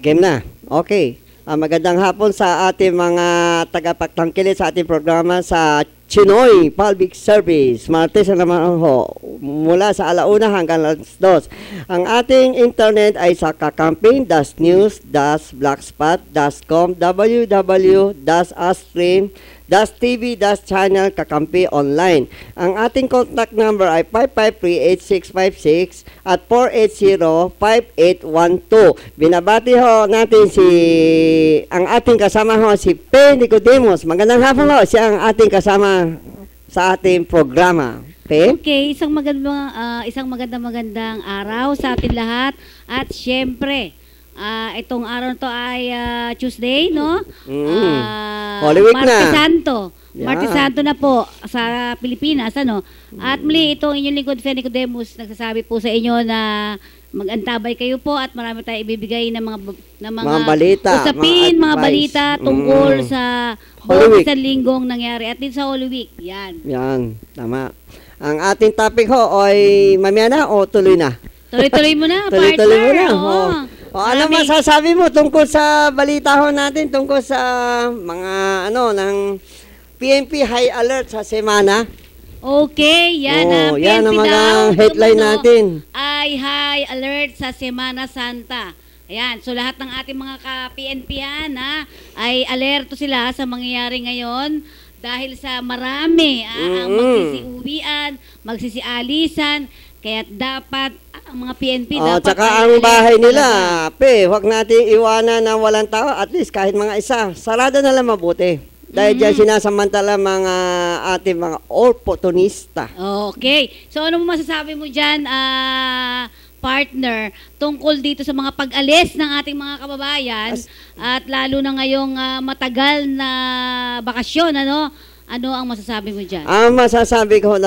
Game na. Okay. Magandang hapon sa ating mga tagapagtangkilik sa ating programa sa Chinoy Public Service. Martes na naman ho, mula sa alauna hanggang alas 2. Ang ating internet ay sa kakamping-news-blogspot.com www.astream.tv-channel Kakampi Online. Ang ating contact number ay 553-8656 at 480-5812. Binabati ho natin ang ating kasama ho, si P. Nicodemus. Magandang hapon ho, siya ang ating kasama sa ating programa. P? Okay, isang magandang araw sa atin lahat. At syempre, itong araw na to ay Tuesday, no? Holy Week na. Martes Santo. Yeah. Martes Santo na po sa Pilipinas, ano? At muli, itong inyong lingkod, Fe Nicodemus, nagsasabi po sa inyo na mag-antabay kayo po at marami tayong ibibigay ng mga balita, usapin, mga balita tungkol sa Holy Week. isang linggong nangyari at din sa Holy Week. Yan. Yan, tama. Ang ating topic ho ay mamaya na o tuloy na? Tuloy-tuloy mo na, Tuloy-tuloy mo na. Oo. Ano masasabi mo tungkol sa balita ho natin, tungkol sa mga ng PNP High Alert sa semana? Okay, yan yan ang PNP mga daw, headline natin. Ay high alert sa Semana Santa. Ayan, so lahat ng ating mga ka-PNP ay alerto sila sa mangyayari ngayon dahil sa marami ang magsisiuwian, magsisialisan, kaya dapat ang mga PNP dapat tsaka ang bahay nila, huwag natin iwanan na walang tao, at least kahit mga isa, sarado na lang mabuti. Dahil dyan sinasamantala mga ating mga opportunista. Okay. So ano mo masasabi mo dyan, partner, tungkol dito sa mga pag-alis ng ating mga kababayan at lalo na ngayong matagal na bakasyon, ano? Ano ang masasabi mo dyan? Ang masasabi ko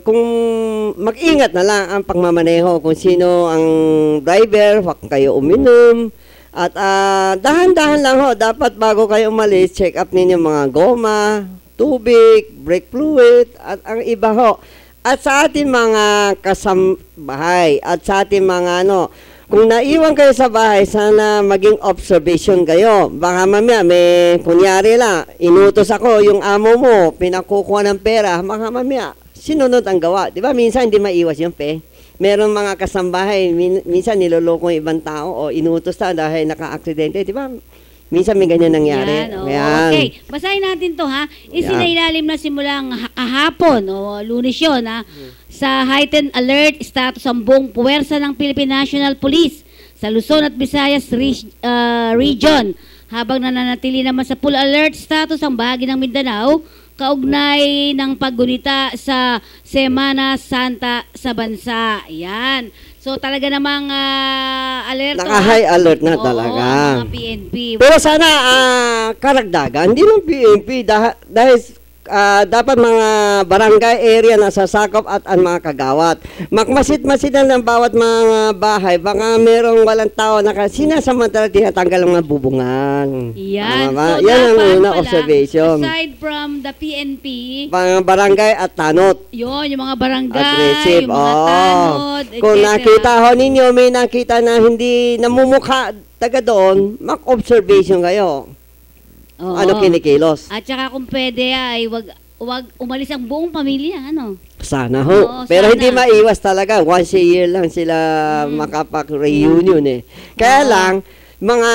kung mag-ingat na lang ang pagmamaneho, kung sino ang driver, huwag kayo uminom. At dahan-dahan lang ho, dapat bago kayo umalis, check up ninyo mga goma, tubig, brake fluid, at ang iba ho. At sa ating mga kasambahay, at sa ating mga kung naiwan kayo sa bahay, sana maging observation kayo. Baka mamaya, kunyari lang, inutos ako, yung amo mo, pinakukuha ng pera, baka mamaya, sinunod ang gawa. Di ba? Minsan hindi maiwas yung Meron mga kasambahay, minsan niloloko yung ibang tao o inutos na dahil naka-aksidente. Di ba? Minsan may ganyan nangyari. Yan. Okay, basahin natin to ha. Isinailalim na simulang kahapon o Lunes yun sa heightened alert status ang buong puwersa ng Philippine National Police sa Luzon at Visayas region. Habang nananatili naman sa full alert status ang bahagi ng Mindanao, kaugnay ng paggunita sa Semana Santa sa bansa. Yan. So talaga namang alerto. Naka-high alert na talaga. Mga PNP. Pero sana karagdagan, hindi lang PNP dahil dapat mga barangay area na sasakop at ang mga kagawad. Makmasid-masidan ng bawat mga bahay, baka merong walang tao na sinasamantala tinatanggal ang mga bubungan. Yan. So yan ang unang observation. Aside from the PNP, mga barangay at tanod. Yun, yung mga barangay, at receive. yung mga tanod, etc. Kung nakita ho ninyo, may nakita na hindi namumukha taga doon, mak-observation kayo. Ano kinikilos. At saka kung pwede ay wag umalis ang buong pamilya, ano? Sana ho. Pero sana. hindi maiwas talaga. Once a year lang sila makapag-reunion Kaya lang, mga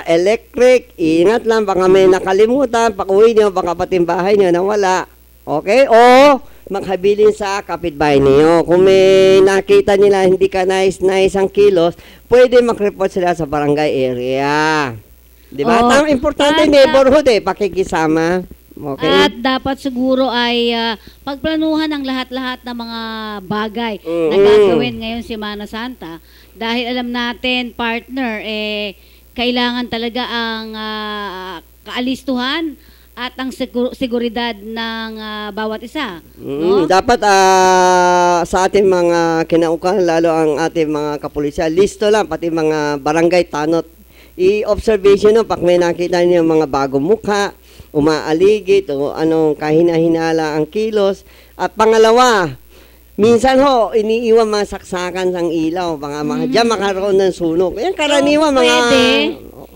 electric, ingat lang, baka may nakalimutan, pag-uwi nyo, baka pating bahay nyo na wala. Okay? O maghabilin sa kapitbahay niyo. Kung may nakita nila hindi ka nice ang kilos, pwede mag-report sila sa barangay area. Di ba? Ang importante neighborhood pakikisama. Okay? At dapat siguro ay pagplanuhan ang lahat-lahat ng mga bagay na gagawin ngayon Semana Santa. Dahil alam natin, partner, kailangan talaga ang kaalistuhan at ang seguridad ng bawat isa. No? Dapat sa ating mga kinaukulan, lalo ang ating mga kapulisya, listo lang, pati mga barangay tanot, i-observation pag may nakita niyo mga bagong mukha, umaaligid o anong kahina-hinala ang kilos. At pangalawa, Minsan ho, iniiwan mga saksakan ng ilaw, mga diyan makaroon ng sunog. Yan karaniwan mga Pwede,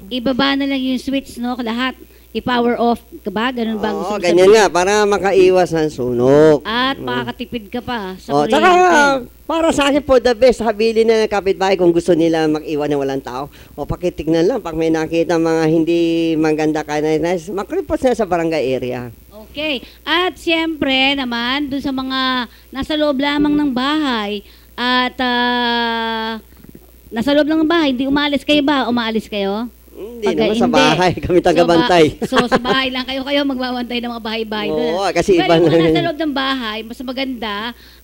ibaba na lang yung switch, no? Lahat. I-power off ka ba? Ganun ba ang gusto Oo, mo ganyan sabihin? nga, para makaiwas ng sunog. At makakatipid ka pa sa O, tsaka, kuryente. para sa akin po, the best, habilin na ng kapitbahay kung gusto nila mag-iwan ng walang tao. O, pakitignan lang, pag may nakita mga hindi maganda makripot na sa barangay area. Okay. At siyempre naman, dun sa mga nasa loob lamang ng bahay at nasa loob lang ng bahay, hindi umalis kayo ba? Umaalis kayo? Hindi Pag- naman sa hindi. bahay, kami taga-bantay. So sa bahay lang kayo magbabantay ng mga bahay-bahay doon. Oo, kasi Pero iba yung na mga yun. nasa loob ng bahay, mas maganda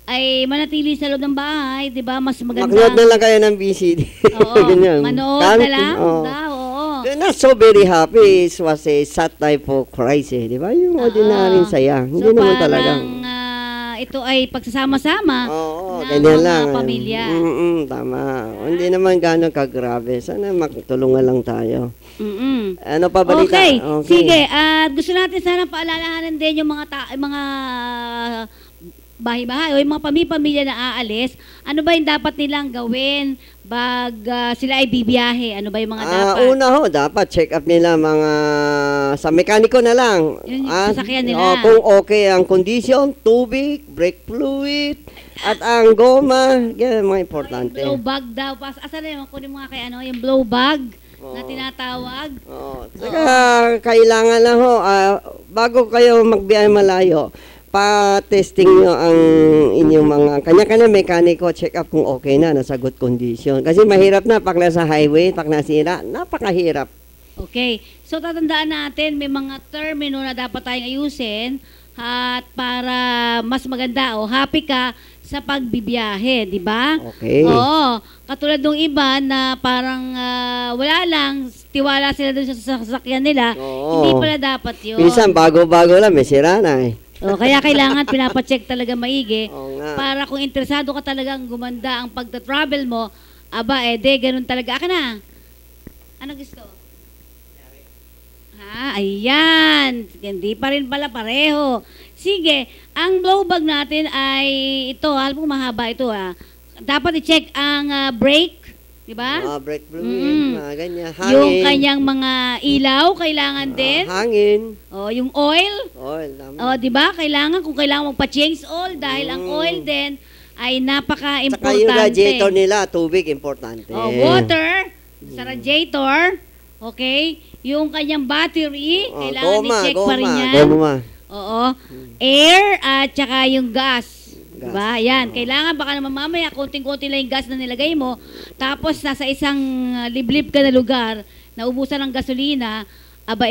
ay manatili sa loob ng bahay, 'di ba? Mas maganda. Maknood na lang kayo ng BCD. Oo, Ganyan. manood Kahit- na lang. oo. Oo. They're not so very happy. It was a sad type of crisis, di ba? Yung ordinary saya. Hindi So naman parang talagang. ito ay pagsasama-sama Oo, ng ganyan mga lang. pamilya. Tama. Hindi naman gano'ng kagrabe. Sana magtulungan lang tayo. Mm-mm. Ano pa balita? Okay. Sige, gusto natin sana paalalahanan din yung mga bahay-bahay o yung mga pamilya na aalis. Ano ba yung dapat nilang gawin pag sila ay bibiyahe? Ano ba yung mga dapat? Una ho, dapat check up nila mga sa mekaniko na lang. Yun yung sasakyan nila. Kung okay ang condition, tubig, brake fluid, at ang goma, yan ang mga importante. Blow bag daw. Asan na yung kunin mo nga kay yung blow bag na tinatawag? Saka kailangan lang ho, bago kayo magbiyahe malayo, pa-testing nyo ang inyong mga kanya-kanya mekaniko, check up kung okay na, nasa good condition. Kasi mahirap na pag nasa highway, pag nasira, napakahirap. Okay. So, tatandaan natin, may mga termino na dapat tayong ayusin at para mas maganda o happy ka sa pagbibiyahe, di ba? Okay. Oo. Katulad ng iba na parang wala lang, tiwala sila dun sa sasakyan nila, Oo. hindi pala dapat yun. Minsan, bago-bago lang, may sira na eh. O, kaya kailangan pinapacheck talaga maigi Oo nga. para kung interesado ka talagang gumanda ang pagta-travel mo, aba, ganun talaga. Aka na. Ano gusto? Ayan. Hindi pa rin pala pareho. Sige, ang blow bag natin ay ito, alam mo mahaba ito Dapat i-check ang brake, di ba? Brake fluid, ganyan. Hangin. Yung kanyang mga ilaw, kailangan din. Hangin. Yung oil. Oil, tama. Di ba? Kung kailangan magpa-change oil dahil ang oil din ay Saka napaka-importante. yung radiator nila, tubig, importante. Water sa radiator. Okay? Yung kanyang battery, kailangan i-check pa rin yan. Goma. Oo. Air at saka yung gas. Gas. Diba? Yan. Kailangan baka naman mamaya, konting-konti lang yung gas na nilagay mo. Tapos, nasa isang liblib ka na lugar, naubusan ng gasolina,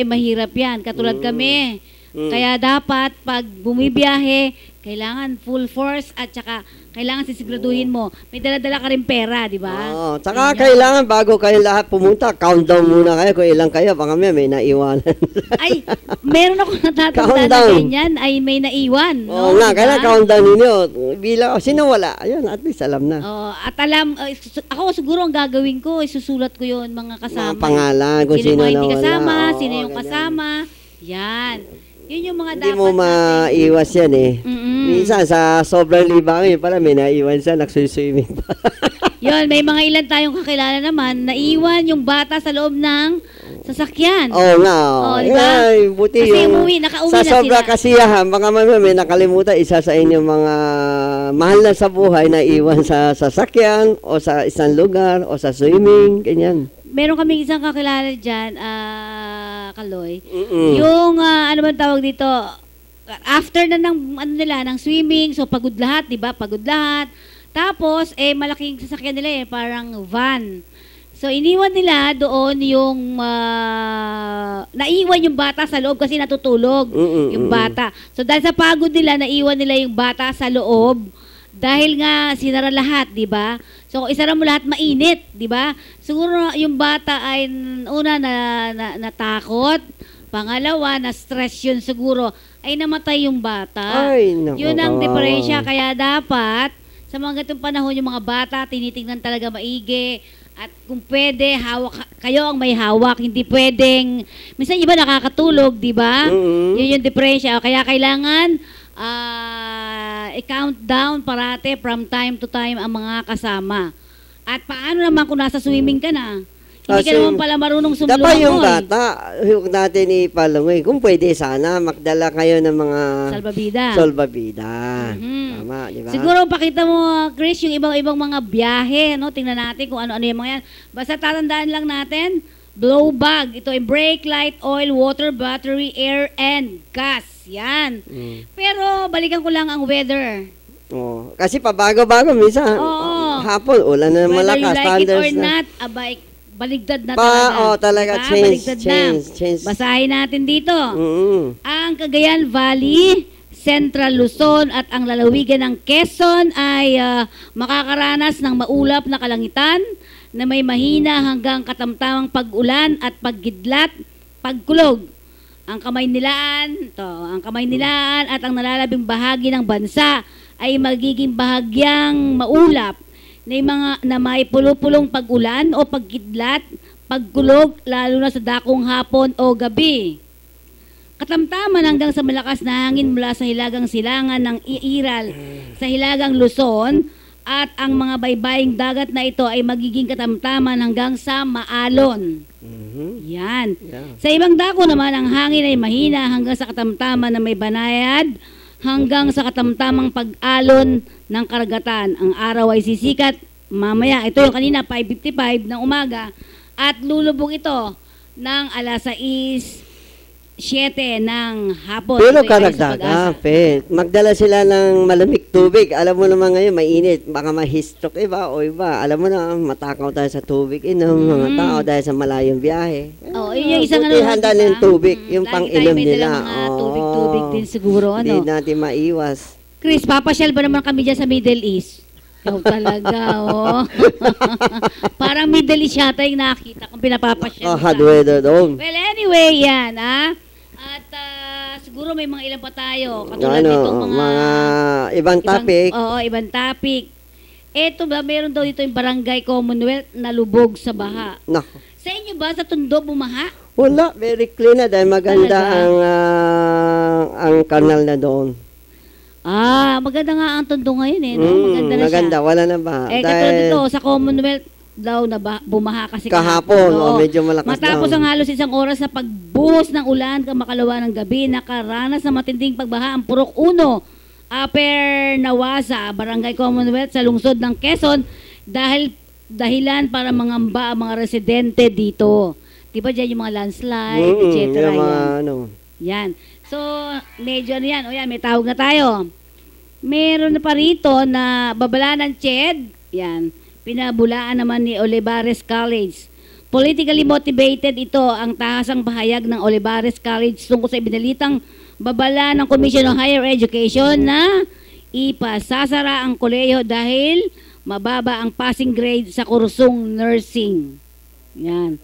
mahirap yan. Katulad kami. Kaya dapat, pag bumibiyahe, kailangan full force at saka kailangan sisiguraduhin mo. May dala-dala ka rin pera, di ba? Tsaka kailangan bago kayo lahat pumunta, countdown muna kayo kung ilang kayo, baka may naiwanan. Ay, meron ako natatanda na Countdown. ganyan, ay may naiwan. Oo No? nga, Diba? kailangan countdown ninyo. Bilang, sino wala? Ayun, at least alam na. At alam, ako siguro ang gagawin ko, isusulat ko yun mga kasama. Mga pangalan, kung sino sino mga hindi nawala. kasama, Oo, sino yung ganyan. kasama. Yan. Yun yung mga Hindi dapat mo maiwas yan eh. Minsan sa sobrang libangin pala may naiwan siya, nagsuswimming pa. Yun, may mga ilan tayong kakilala naman, naiwan yung bata sa loob ng sasakyan. Oo nga. Diba? Ay, buti Kasi yung nakauwi sa na sobrang sila. kasiyahan, baka may nakalimutan isa sa inyong mga mahal na sa buhay na iwan sa sasakyan o sa isang lugar o sa swimming, ganyan. Meron kaming isang kakilala dyan, Kaloy. Mm-mm. Yung, ano ba tawag dito, after na ng swimming, so pagod lahat, di ba? Pagod lahat. Tapos, malaking sasakyan nila parang van. So, iniwan nila doon yung, naiwan yung bata sa loob kasi natutulog yung bata. So, dahil sa pagod nila, naiwan nila yung bata sa loob. Dahil nga sinara lahat, 'di ba? So kung isara mo lahat mainit, 'di ba? Siguro yung bata ay una na natakot, pangalawa na stress yun siguro, ay namatay yung bata. Ay, naku, Yun ang kawawa. diferensya kaya dapat sa mga ganitong panahon yung mga bata tinitingnan talaga maigi at kung pwede kayo ang may hawak, hindi pwedeng minsan iba nakakatulog, 'di ba? Yun yung diferensya kaya kailangan i-countdown parate from time to time ang mga kasama. At paano naman kung nasa swimming ka na? Hindi ka Kasi naman pala marunong dapat sumlumangoy. yung bata, huwag natin ipalungoy. Kung pwede sana, magdala kayo ng mga Salbabida. solbabida. Mhm. Tama, di ba? Siguro pakita mo, Chris, yung ibang mga biyahe, no? Tingnan natin kung ano-ano yung mga yan. Basta tatandaan lang natin, blow bag. Ito ay brake light, oil, water, battery, air, and gas. Yan. Pero balikan ko lang ang weather. Oh, kasi pabago-bago minsan. Oo. Hapon, ulan na Whether you malakas, like it thunders or na. not, baligtad na talaga. Talaga, Diba? change, Baligtad na. change. Basahin natin dito. Mm. Ang Cagayan Valley, Central Luzon at ang lalawigan ng Quezon ay makakaranas ng maulap na kalangitan na may mahina hanggang katamtamang pag-ulan at paggidlat, pagkulog. Ang Kamaynilaan at ang nalalabing bahagi ng bansa ay magiging bahagyang maulap na may pulupulong pag-ulan o pagkidlat, pagkulog, lalo na sa dakong hapon o gabi. Katamtaman hanggang sa malakas na hangin mula sa hilagang silangan ng Iiral sa hilagang Luzon at ang mga baybaying dagat na ito ay magiging katamtaman hanggang sa Maalon. Yan. Yeah. Sa ibang dako naman, ang hangin ay mahina hanggang sa katamtaman na may banayad hanggang sa katamtamang pag-alon ng karagatan. Ang araw ay sisikat mamaya. Ito yung kanina, 5:55 ng umaga. At lulubog ito ng alas 6:07 ng hapon. Pero Ito ay ayon sa karagdagan, Pag-asa. magdala sila ng malamig tubig. Alam mo naman ngayon, mainit. Baka ma-heatstroke iba o iba. Alam mo na, matakaw tayo sa tubig. Mga tao dahil sa malayong biyahe. Oo, yun yung isang buti handa diba? ng tubig, yung Lagi pang-inom tayo may nila. dalang mga tubig-tubig din siguro. Hindi Ano? natin maiwas. Chris, papasyal ba naman kami dyan sa Middle East? Ikaw talaga, oh. Parang Middle East yata yung nakita kung pinapapasyal. Hot weather doon. Well, anyway, yan, At siguro may mga ilan pa tayo. Katulad nitong mga ibang topic. Oo, ibang topic. Eto ba, meron daw dito yung Barangay Commonwealth na lubog sa baha. Nako. Sa inyo ba, sa Tondo, bumaha? Wala, very clean na dahil maganda Talaga? ang kanal na doon. Maganda nga ang Tondo ngayon eh. No? Maganda na maganda, siya. wala na ba? Katulad dito, sa Commonwealth daw na bumaha kasi kahapon, Oo. medyo malakas Matapos daw. ang halos isang oras na pagbuhos ng ulan kamakalawa ng gabi, nakaranas ng matinding pagbaha ang Purok 1, Upper Nawasa, Barangay Commonwealth sa lungsod ng Quezon dahilan para mangamba ang mga residente dito. Diba dyan yung mga landslide, etc. Yung mga, Yan. Yan. So, medyo ano yan. O yan, may tawag na tayo. Meron na pa rito na babala ng CHED. Yan. Pinabulaan naman ni Olivares College. Politically motivated ito ang tahasang pahayag ng Olivares College tungkol sa ibinalitang babala ng Commission on Higher Education na ipasasara ang kolehiyo dahil mababa ang passing grade sa kursong nursing. Yan.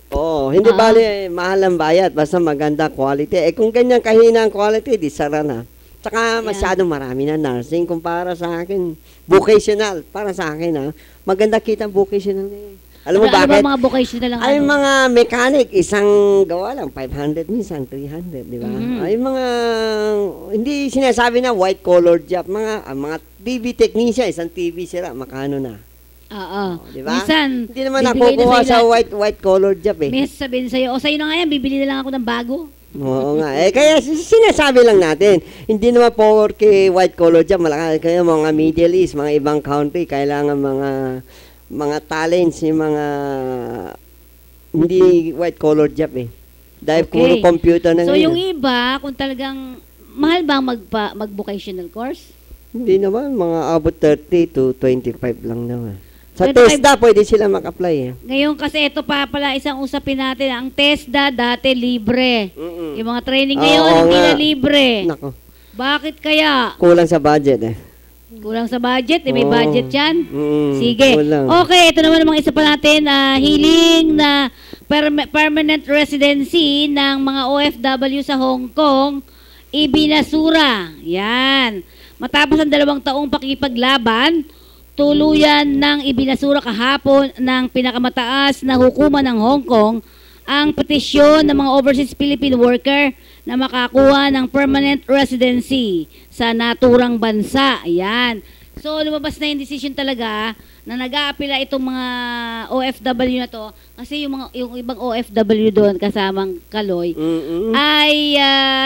hindi bali, mahal ang bayad, basta maganda quality. Kung ganyan kahina ang quality, di sara na. Tsaka masyadong marami na nursing kumpara sa akin. Vocational, para sa akin maganda kita vocational ngayon. Alam mo Ano bakit? ba mga vocational lang? Ay mga mechanic, isang gawa lang, 500 minsan, 300, di ba? Ay mga, hindi sinasabi na white collar job, mga TV technician, isang TV sila, makano na. Oo. Di ba? Minsan, Hindi naman bibigay na nakukuha sa sa'yo white collar job May sasabihin sa'yo, sa'yo na nga yan, bibili na lang ako ng bago. Oo nga. Kaya sinasabi lang natin, hindi naman porke white collar job, malakas. Kaya mga Middle East, mga ibang country, kailangan mga talents, yung mga hindi white collar job Dahil puro computer na So ngayon. yung iba, kung talagang mahal ba mag-vocational course? Hindi naman, mga abot 30 to 25 lang naman. Sa 25 TESDA, pwede sila mag-apply Ngayon kasi ito pa pala isang usapin natin. Ang TESDA dati libre. Yung mga training ngayon, Oo hindi nga. na libre. Nako, Bakit kaya? kulang sa budget Kulang sa budget? May Oo. budget yan? Mm, Sige. kulang. Okay, ito naman namang isa pa natin. Hiling na permanent residency ng mga OFW sa Hong Kong, ibinasura. Yan. Matapos ang 2 taong pakipaglaban, tuluyan ng ibinasura kahapon ng pinakamataas na hukuman ng Hong Kong ang petisyon ng mga overseas Philippine worker na makakuha ng permanent residency sa naturang bansa. Ayan. So, lumabas na yung decision talaga na nag-aapila itong mga OFW na to kasi yung ibang OFW doon kasamang Kaloy ay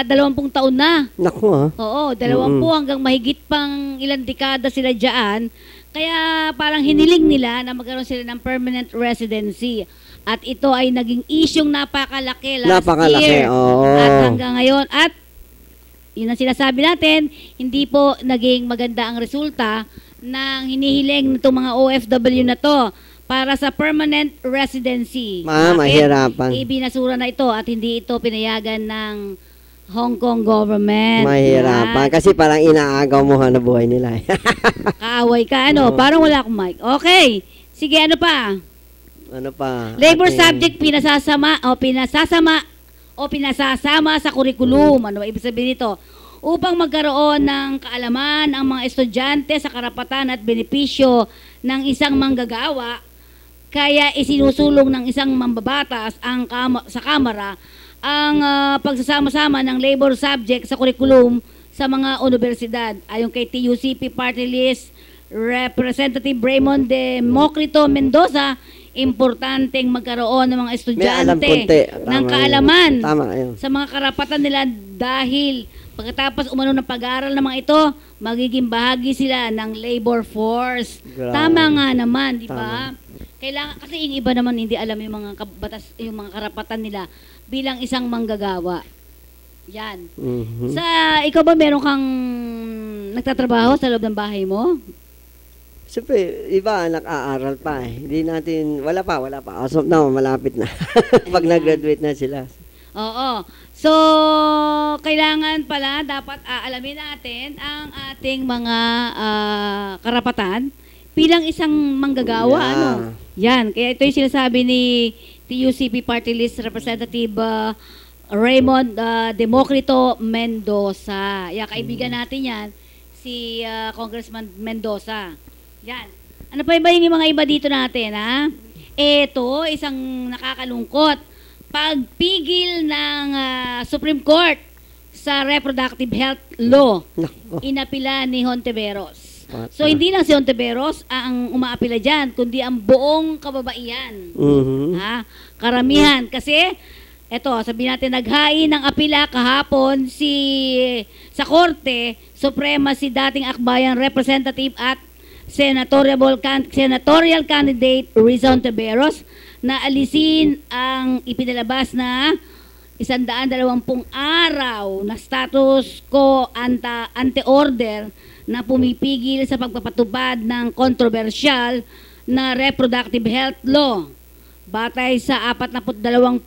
20 taon na. Naku ha. Oo, 20 hanggang mahigit pang ilang dekada sila dyan. Kaya parang hiniling nila na magkaroon sila ng permanent residency. At ito ay naging isyong napakalaki last year. Oo. At hanggang ngayon. At yun ang sinasabi natin, hindi po naging maganda ang resulta ng hinihiling nitong mga OFW na to para sa permanent residency. Mahirapan. Ibinasura na ito at hindi ito pinayagan ng Hong Kong government. Mahirapan. Kasi parang inaagaw mo na buhay nila. Kaaway ka, ano? Parang wala akong mic. Okay. Sige, ano pa? Ano pa? Labor subject pinasasama sa kurikulum. Ano ba ibig sabihin nito? Upang magkaroon ng kaalaman ang mga estudyante sa karapatan at benepisyo ng isang manggagawa, kaya isinusulong ng isang mambabatas sa Kamara ang pagsasama-sama ng labor subject sa kurikulum sa mga universidad. Ayon kay TUCP Party List Representative Raymond Democrito Mendoza, importanteng magkaroon ng mga estudyante ng kaalaman sa mga karapatan nila dahil pagkatapos umano ng pag-aaral ng mga ito, magiging bahagi sila ng labor force. Grabe. Tama nga naman, di ba? Kailangan kasi yung iba naman hindi alam yung mga yung mga karapatan nila bilang isang manggagawa. Yan. Ikaw ba meron kang nagtatrabaho sa loob ng bahay mo? Siyempre, iba nag-aaral pa eh. Hindi natin, wala pa. As of now, malapit na. Pag nag-graduate na sila. Oo. So, kailangan pala, dapat aalamin natin ang ating mga karapatan bilang isang manggagawa. Yeah. Ano? Yan. Kaya ito yung sinasabi ni TUCP Party List Representative Raymond Democrito Mendoza. Kaibigan natin yan, si Congressman Mendoza. Yan. Ano pa ba yung mga iba dito natin, ha? Ito, isang nakakalungkot. Pagpigil ng Supreme Court sa reproductive health law, inapila ni Hontiveros. So, hindi lang si Hontiveros ang umaapila dyan, kundi ang buong kababaihan. Ha? Karamihan. Kasi, eto, sabihin natin, naghain ng apila kahapon sa Korte Suprema si dating Akbayan Representative at senatorial candidate Riza Hontiveros na alisin ang ipinalabas na 120 araw na status quo ante order na pumipigil sa pagpapatupad ng kontrobersyal na reproductive health law. Batay sa 42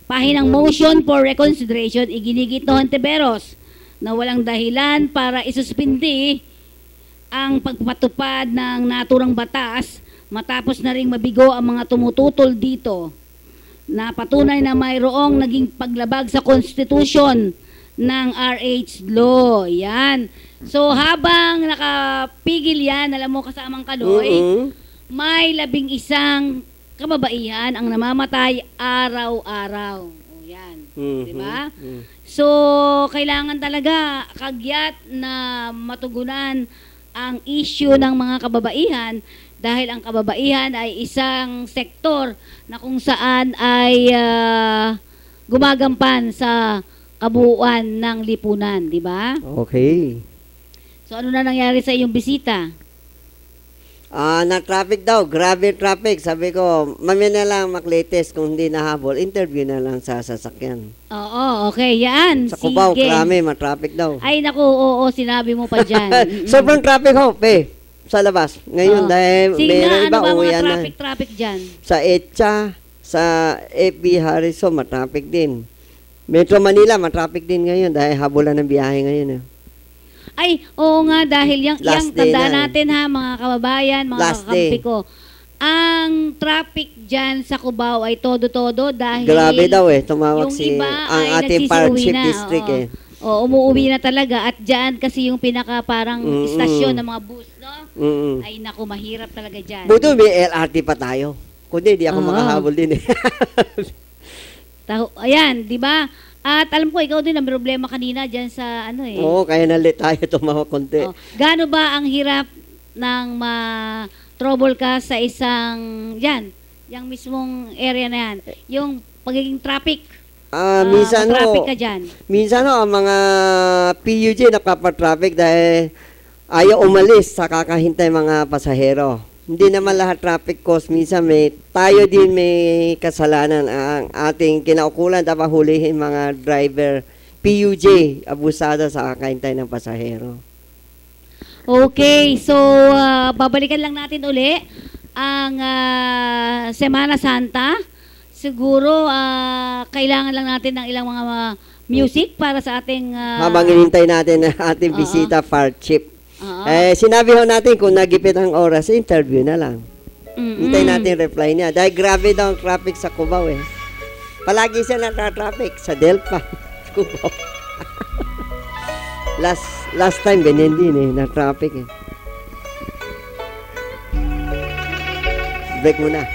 pahinang motion for reconsideration, iginigit ng Hontiveros na walang dahilan para isuspindi ang pagpapatupad ng naturang batas matapos na ring mabigo ang mga tumututol dito na patunay na mayroong naging paglabag sa konstitusyon ng RH law. Yan. So habang nakapigil yan, alam mo kasamang Kaloy, may 11 kababaihan ang namamatay araw-araw. O yan. Diba? So kailangan talaga kagyat na matugunan ang issue ng mga kababaihan dahil ang kababaihan ay isang sektor na kung saan ay gumagampan sa kabuuan ng lipunan, di ba? Okay. So ano na nangyari sa iyong bisita? Na-traffic daw. Grabe traffic. Sabi ko, mamaya na lang maklatest kung hindi nahabol. Interview na lang sa sasakyan. Oo, okay. Yan. Sa Cubao, Sige. krami, ma-traffic daw. Ay, naku, oo, sinabi mo pa dyan. Sobrang traffic ho, sa labas. Ngayon, dahil sige may nga, iba ano ba uwi mga na. traffic dyan? Sa EDSA, sa FB Harrison, ma-traffic din. Metro Manila, ma-traffic din ngayon dahil habulan ng biyahe ngayon. Ay, oo nga, dahil yung tandaan natin ha, mga kababayan, mga kakampi ko. Ang traffic dyan sa Cubao ay todo-todo dahil grabe daw tumawag yung si iba ang ay ating Park Chief na, District umuwi na talaga at dyan kasi yung pinaka parang istasyon ng mga bus, no? Ay naku, mahirap talaga dyan. Buto may LRT pa tayo. Kundi, di ako Oo. makahabol din eh. Ayan, di ba? At alam ko, ikaw din ang problema kanina dyan sa ano eh. Oo, kaya nalit tayo tumawa konti. Oh, gaano ba ang hirap ng ma-trouble ka sa isang, yung mismong area na yan? Yung pagiging traffic. Minsan traffic ho, ka dyan. minsan ho, ang mga PUJ napapatraffic dahil ayaw umalis sa kakahintay mga pasahero. Hindi naman lahat traffic cause. Minsan tayo din may kasalanan. Ang ating kinaukulan, dapat hulihin mga driver, PUJ, abusada sa kakahintay ng pasahero. Okay, so babalikan lang natin uli ang Semana Santa. Siguro kailangan lang natin ng ilang mga music para sa ating Habang inintay natin ang ating bisita, Far Chief. Sinabi ho natin kung nagipit ang oras, interview na lang. Hintay natin reply niya. Dahil grabe daw ang traffic sa Cubao eh. Palagi siya nata-traffic sa Delpa, Cubao. last time, ganyan din eh, na-traffic eh. Break muna.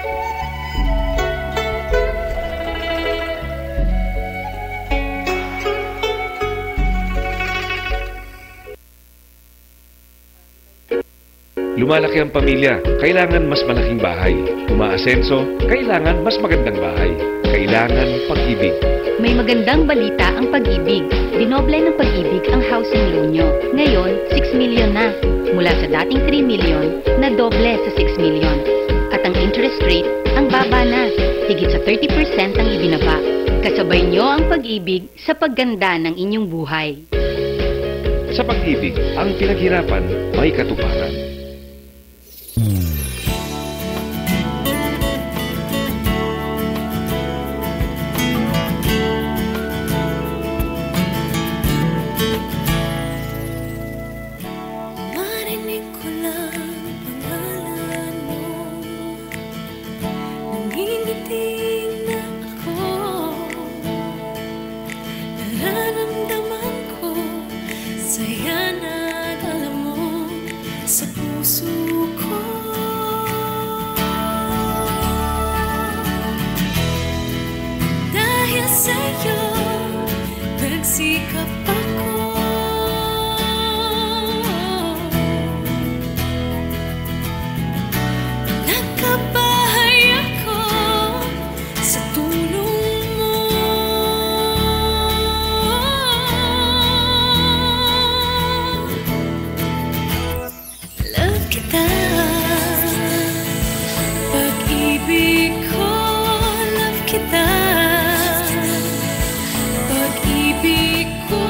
Lumalaki ang pamilya, kailangan mas malaking bahay. Umaasenso, kailangan mas magandang bahay. Kailangan pag-ibig. May magandang balita ang pag-ibig. Dinoble ng pag-ibig ang housing loan nyo. Ngayon, 6 million na. Mula sa dating 3 million, na doble sa 6 million. At ang interest rate, ang baba na. Higit sa 30% ang ibinaba. Kasabay nyo ang pag-ibig sa pagganda ng inyong buhay. Sa pag-ibig, ang pinaghirapan may katuparan. Marinig ko lang pangalan mo, nangingitim na ako. Nararamdaman ko saya na dala mo sa puso ko. Dahil sa'yo nagsikap ako. Nagkabahay ako sa tulong mo. Love kita, pag-ibig ko. Love kita, pag-ibig ko.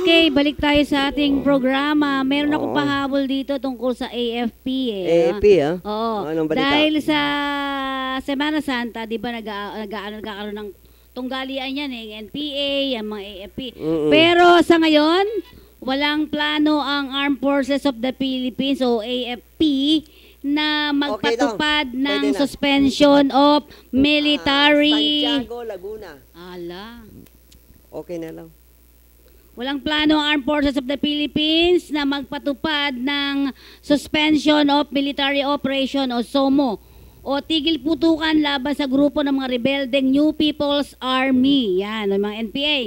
Okay, balik tayo sa ating programa. Meron akong Oo. pahabol dito tungkol sa AFP AFP, ah? Oo. Anong balita? Dahil sa Semana Santa, di ba nagkakaroon ng tunggalian yan NPA, yung mga AFP. Mm-mm. Pero sa ngayon, walang plano ang Armed Forces of the Philippines o AFP na magpatupad Okay ng Pwede na. suspension of military. Santiago, Laguna. Ala. Okay na lang. Walang plano ang Armed Forces of the Philippines na magpatupad ng Suspension of Military Operation o SOMO o tigil putukan laban sa grupo ng mga rebeldeng New People's Army. Yan, ng mga NPA.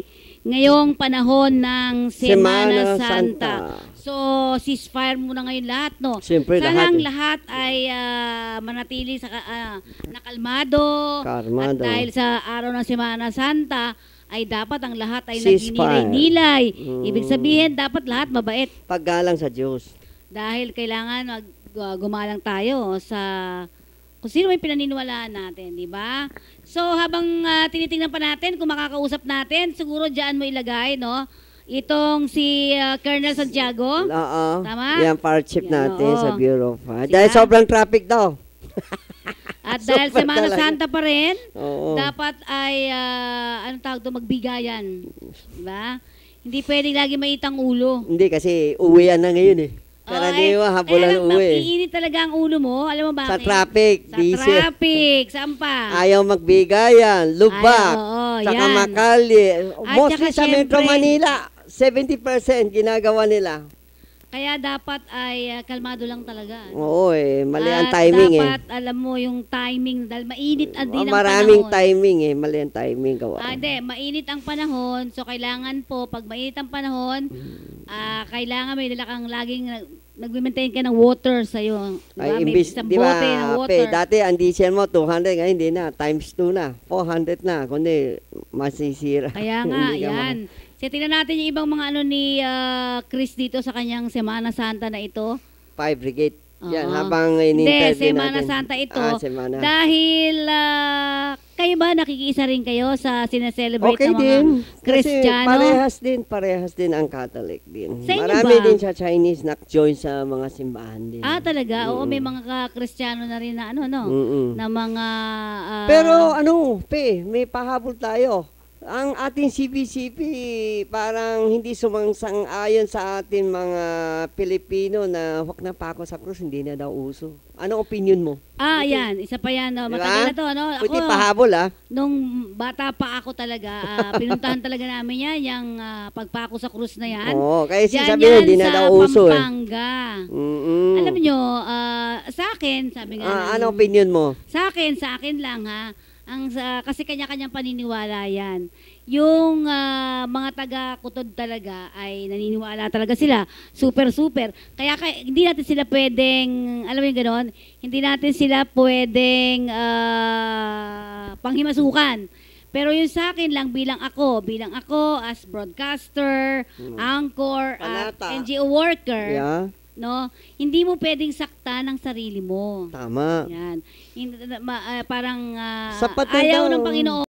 Ngayong panahon ng Semana Semana Santa. Santa. So, ceasefire muna ngayon lahat, no? Siyempre, Sanang lahat, lahat ay manatili sa nakalmado. Kalmado. At dahil sa araw ng Semana Santa, ay dapat ang lahat ay Ceasefire. nagninilay-nilay. Ibig sabihin, dapat lahat mabait. Paggalang sa Diyos. Dahil kailangan gumalang tayo sa kung sino may pinaniniwalaan natin, di ba? So, habang tinitingnan pa natin, kung makakausap natin, siguro dyan mo ilagay, no? Itong si Colonel Santiago. Oo. Tama? Yan, fire chief Yan, natin oo. sa Bureau of Fire. Siya. Dahil sobrang traffic daw. At dahil Super Semana talaga. Santa pa rin, Oo. dapat ay, anong tawag doon, magbigayan. Diba? Hindi pwedeng lagi maitang ulo. Hindi, kasi uwian na ngayon eh. Karaniwa, habulan alam, uwi. Iinit talaga ang ulo mo. Alam mo bakit? Sa traffic, Sa diesel. traffic. Saan pa? Ayaw magbigayan, lubak, Ay, oo, saka yan. Makali. At Mostly saka sa Metro syempre- Manila, 70% ginagawa nila. Kaya dapat ay kalmado lang talaga. Oo eh, mali ang At timing dapat, alam mo, yung timing, dahil mainit ang din ang Maraming panahon. timing eh, mali ang timing gawa. Hindi, mainit ang panahon, so kailangan po, pag mainit ang panahon, kailangan may dala kang laging nag-maintain ka ng water sa'yo. Diba? Ay, May imbis, isang di bote ng ba, water. dati ang diesel mo, 200, ngayon hindi na, times 2 na, 400 na, kundi masisira. Kaya nga, Hindi ka yan. So, tingnan natin yung ibang mga ano ni Chris dito sa kanyang Semana Santa na ito. Fire Brigade. Yan, Oo. habang Hindi, in-interview Semana natin. Santa ito. Semana. Dahil kayo ba nakikiisa rin kayo sa sineselebrate Okay ng mga din. Kristiyano? Kasi parehas din ang Catholic din. Sa inyo Marami ba? din sa Chinese na join sa mga simbahan din. Talaga? Oo, may mga Kristiyano na rin na ano, no? Mm-mm. Na mga... Pero may pahabol tayo. Ang ating CBCP parang hindi sumangsang-ayon sa atin mga Pilipino na huwag na pa ako sa krus, hindi na daw uso. Anong opinion mo? yan. Isa pa yan. No? Diba? Matagal na to, no? Pwede pahabol Nung bata pa ako talaga, pinuntahan talaga namin yan, yung pagpako sa krus na yan. Oo, kaya Diyan sabi hindi yan na sa daw uso eh. Pampanga. Mm-mm. Alam nyo, sa akin, sabi nga Anong opinion mo? Sa akin lang ha, kasi kanya-kanyang paniniwala yan. Yung mga taga-kutod talaga ay naniniwala talaga sila. Super. Kaya hindi natin sila pwedeng, alam mo yung gano'n, hindi natin sila pwedeng panghimasukan. Pero yung sa akin lang bilang ako as broadcaster, anchor, at Panata. NGO worker, Yeah, no, hindi mo pwedeng saktan ang sarili mo. tama. Yan. Parang Sapat na ayaw daw. ng Panginoon